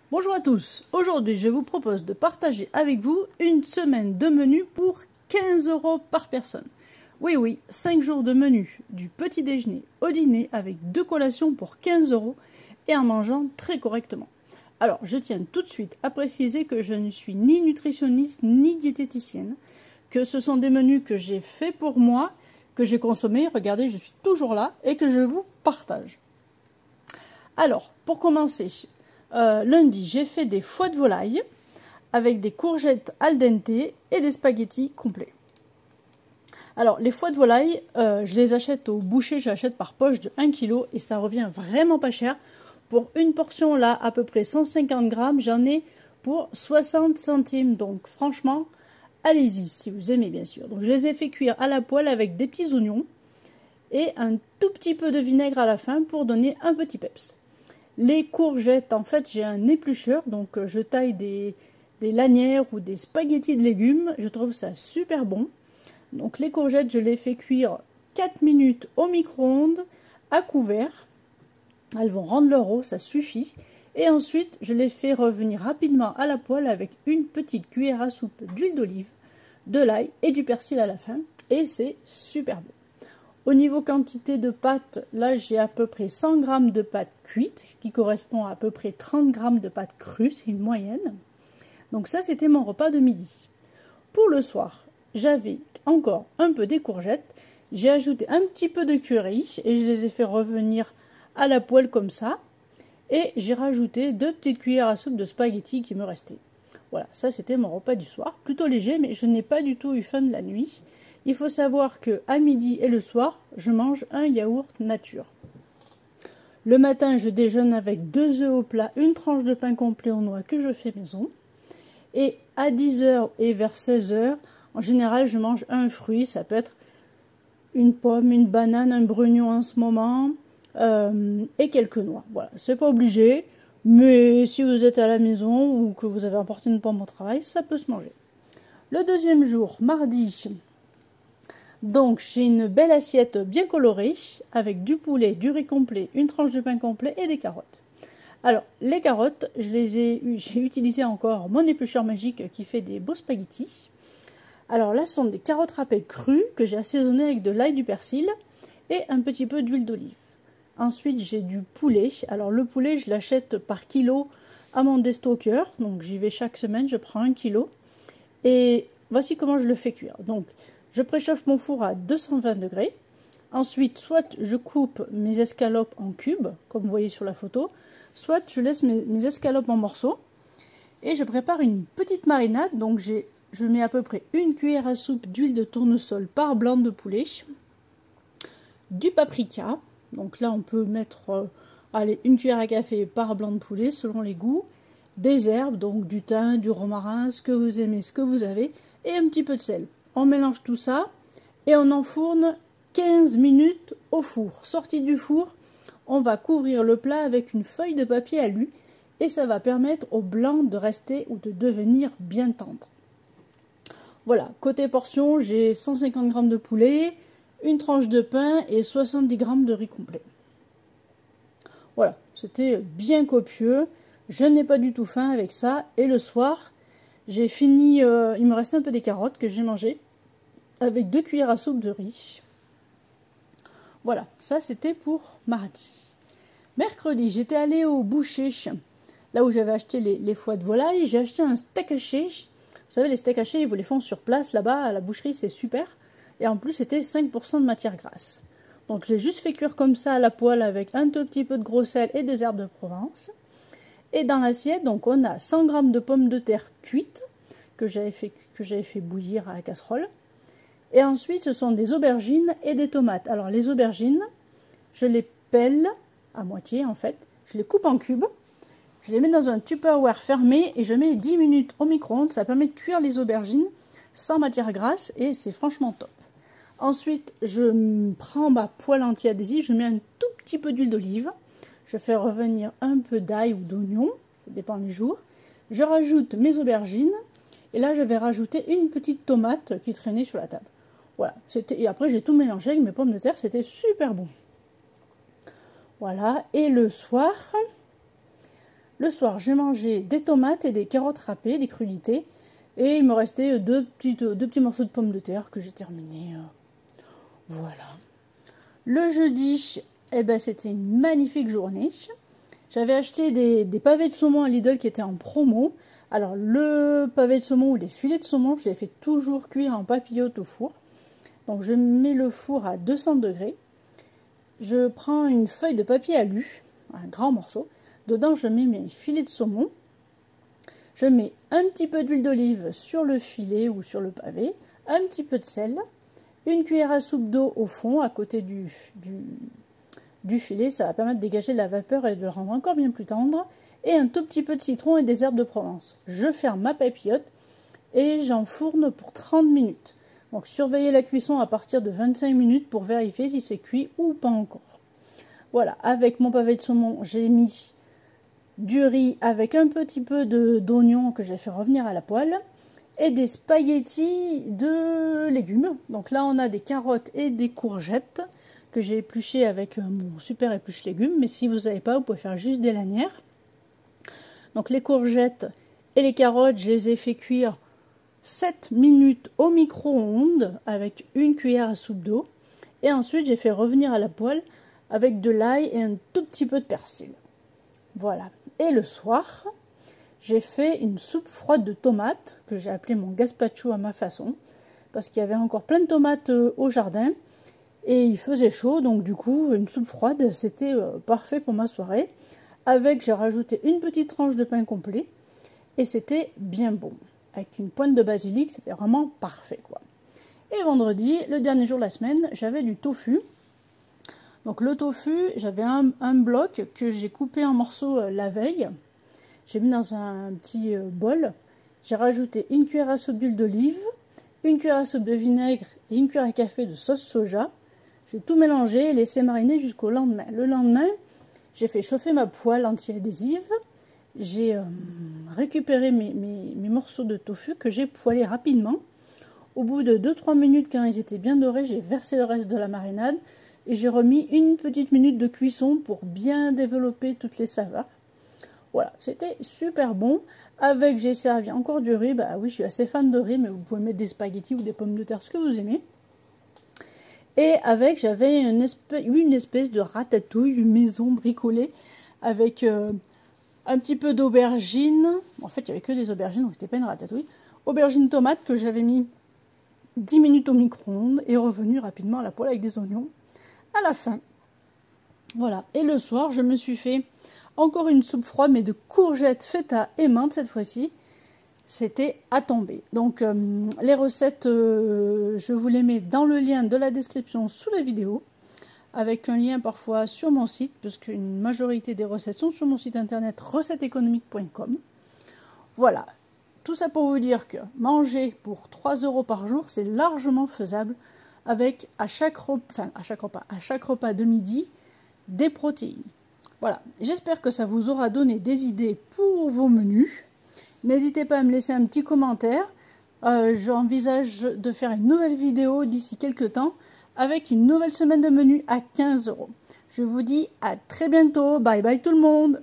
Bonjour à tous, aujourd'hui je vous propose de partager avec vous une semaine de menu pour 15 € par personne. Oui, 5 jours de menu, du petit déjeuner au dîner avec 2 collations pour 15 € et en mangeant très correctement. Alors je tiens tout de suite à préciser que je ne suis ni nutritionniste ni diététicienne, que ce sont des menus que j'ai faits pour moi, que j'ai consommés, regardez je suis toujours là et que je vous partage. Alors pour commencer, lundi, j'ai fait des foies de volaille avec des courgettes al dente et des spaghettis complets. Alors, les foies de volaille, je les achète au boucher, j'achète par poche de 1 kg et ça revient vraiment pas cher. Pour une portion, là, à peu près 150 grammes, j'en ai pour 60 centimes. Donc, franchement, allez-y, si vous aimez, bien sûr. Donc, je les ai fait cuire à la poêle avec des petits oignons et un tout petit peu de vinaigre à la fin pour donner un petit peps. Les courgettes, en fait, j'ai un éplucheur, donc je taille des lanières ou des spaghettis de légumes. Je trouve ça super bon. Donc les courgettes, je les fais cuire 4 minutes au micro-ondes à couvert. Elles vont rendre leur eau, ça suffit. Et ensuite, je les fais revenir rapidement à la poêle avec une petite cuillère à soupe d'huile d'olive, de l'ail et du persil à la fin. Et c'est super bon. Au niveau quantité de pâtes, là j'ai à peu près 100 g de pâtes cuites, qui correspond à peu près 30 g de pâtes crues, c'est une moyenne. Donc ça c'était mon repas de midi. Pour le soir, j'avais encore un peu des courgettes, j'ai ajouté un petit peu de curry et je les ai fait revenir à la poêle comme ça. Et j'ai rajouté 2 petites cuillères à soupe de spaghettis qui me restaient. Voilà, ça c'était mon repas du soir, plutôt léger mais je n'ai pas du tout eu faim de la nuit. Il faut savoir qu'à midi et le soir, je mange un yaourt nature. Le matin, je déjeune avec 2 œufs au plat, une tranche de pain complet aux noix que je fais maison. Et à 10 h et vers 16 h, en général, je mange un fruit. Ça peut être une pomme, une banane, un brugnon en ce moment et quelques noix. Voilà, c'est pas obligé, mais si vous êtes à la maison ou que vous avez emporté une pomme au travail, ça peut se manger. Le deuxième jour, mardi, donc j'ai une belle assiette bien colorée avec du poulet, du riz complet, une tranche de pain complet et des carottes. Alors les carottes, j'ai utilisé encore mon éplucheur magique qui fait des beaux spaghettis. Alors là ce sont des carottes râpées crues que j'ai assaisonnées avec de l'ail, du persil et un petit peu d'huile d'olive. Ensuite j'ai du poulet. Alors le poulet je l'achète par kilo à mon destocker, donc j'y vais chaque semaine, je prends 1 kg. Et voici comment je le fais cuire. Donc je préchauffe mon four à 220 degrés. Ensuite, soit je coupe mes escalopes en cubes, comme vous voyez sur la photo, soit je laisse mes escalopes en morceaux. Et je prépare une petite marinade. Donc je mets à peu près une cuillère à soupe d'huile de tournesol par blanc de poulet. Du paprika. Donc là, on peut mettre une cuillère à café par blanc de poulet, selon les goûts. Des herbes, donc du thym, du romarin, ce que vous aimez, ce que vous avez. Et un petit peu de sel. On mélange tout ça et on enfourne 15 minutes au four. Sorti du four, on va couvrir le plat avec une feuille de papier alu et ça va permettre au blanc de rester ou de devenir bien tendre. Voilà, côté portion, j'ai 150 g de poulet, une tranche de pain et 70 g de riz complet. Voilà, c'était bien copieux. Je n'ai pas du tout faim avec ça. Et le soir, j'ai fini, il me restait un peu des carottes que j'ai mangées avec 2 cuillères à soupe de riz. Voilà, ça c'était pour mardi. Mercredi, j'étais allée au boucher, là où j'avais acheté les foies de volaille. J'ai acheté un steak haché. Vous savez, les steaks hachés, ils vous les font sur place, là-bas, à la boucherie, c'est super. Et en plus, c'était 5% de matière grasse. Donc, je l'ai juste fait cuire comme ça à la poêle avec un tout petit peu de gros sel et des herbes de Provence. Et dans l'assiette, donc, on a 100 g de pommes de terre cuites que j'avais fait bouillir à la casserole. Et ensuite, ce sont des aubergines et des tomates. Alors, les aubergines, je les pèle à moitié, en fait. Je les coupe en cubes. Je les mets dans un Tupperware fermé et je mets 10 minutes au micro-ondes. Ça permet de cuire les aubergines sans matière grasse et c'est franchement top. Ensuite, je prends ma poêle anti-adhésive. Je mets un tout petit peu d'huile d'olive. Je fais revenir un peu d'ail ou d'oignon. Ça dépend des jours. Je rajoute mes aubergines. Et là, je vais rajouter une petite tomate qui traînait sur la table. Voilà, et après j'ai tout mélangé avec mes pommes de terre, c'était super bon. Voilà, et le soir, Le soir, j'ai mangé des tomates et des carottes râpées, des crudités. Et il me restait deux petits morceaux de pommes de terre que j'ai terminé. Voilà. Le jeudi, eh ben, c'était une magnifique journée. J'avais acheté des pavés de saumon à Lidl qui étaient en promo. Alors, le pavé de saumon ou les filets de saumon, je les fais toujours cuire en papillote au four. Donc, je mets le four à 200 degrés. Je prends une feuille de papier alu, un grand morceau. Dedans, je mets mes filets de saumon. Je mets un petit peu d'huile d'olive sur le filet ou sur le pavé, un petit peu de sel, une cuillère à soupe d'eau au fond, à côté du filet. Ça va permettre de dégager de la vapeur et de le rendre encore bien plus tendre. Et un tout petit peu de citron et des herbes de Provence. Je ferme ma papillote et j'enfourne pour 30 minutes. Donc surveillez la cuisson à partir de 25 minutes pour vérifier si c'est cuit ou pas encore. Voilà, avec mon pavé de saumon, j'ai mis du riz avec un petit peu d'oignon que j'ai fait revenir à la poêle et des spaghettis de légumes. Donc là, on a des carottes et des courgettes que j'ai épluchées avec mon super épluche légumes. Mais si vous n'avez pas, vous pouvez faire juste des lanières. Donc les courgettes et les carottes, je les ai fait cuire 7 minutes au micro-ondes avec une cuillère à soupe d'eau. Et ensuite, j'ai fait revenir à la poêle avec de l'ail et un tout petit peu de persil. Voilà. Et le soir, j'ai fait une soupe froide de tomates, que j'ai appelée mon gazpacho à ma façon, parce qu'il y avait encore plein de tomates au jardin, et il faisait chaud, donc du coup, une soupe froide, c'était parfait pour ma soirée. Avec, j'ai rajouté une petite tranche de pain complet, et c'était bien bon. Avec une pointe de basilic, c'était vraiment parfait, quoi. Et vendredi, le dernier jour de la semaine, j'avais du tofu. Donc le tofu, j'avais un bloc que j'ai coupé en morceaux la veille. J'ai mis dans un petit bol. J'ai rajouté une cuillère à soupe d'huile d'olive, une cuillère à soupe de vinaigre et une cuillère à café de sauce soja. J'ai tout mélangé et laissé mariner jusqu'au lendemain. Le lendemain, j'ai fait chauffer ma poêle anti-adhésive. J'ai récupéré mes morceaux de tofu que j'ai poêlés rapidement. Au bout de 2-3 minutes, quand ils étaient bien dorés, j'ai versé le reste de la marinade. Et j'ai remis une petite minute de cuisson pour bien développer toutes les saveurs. Voilà, c'était super bon. Avec, j'ai servi encore du riz. Bah oui, je suis assez fan de riz, mais vous pouvez mettre des spaghettis ou des pommes de terre, ce que vous aimez. Et avec, j'avais une espèce de ratatouille maison bricolée avec un petit peu d'aubergine. En fait, il n'y avait que des aubergines, donc c'était pas une ratatouille. Aubergine tomate que j'avais mis 10 minutes au micro-ondes et revenu rapidement à la poêle avec des oignons à la fin. Voilà. Et le soir, je me suis fait encore une soupe froide, mais de courgettes, feta et menthe cette fois-ci. C'était à tomber. Donc, les recettes, je vous les mets dans le lien de la description sous la vidéo, avec un lien parfois sur mon site, parce qu'une majorité des recettes sont sur mon site internet recetteeconomique.com. Voilà. Tout ça pour vous dire que manger pour 3 € par jour, c'est largement faisable avec à chaque repas de midi, des protéines. Voilà, j'espère que ça vous aura donné des idées pour vos menus. N'hésitez pas à me laisser un petit commentaire. J'envisage de faire une nouvelle vidéo d'ici quelques temps avec une nouvelle semaine de menu à 15 €. Je vous dis à très bientôt. Bye bye tout le monde.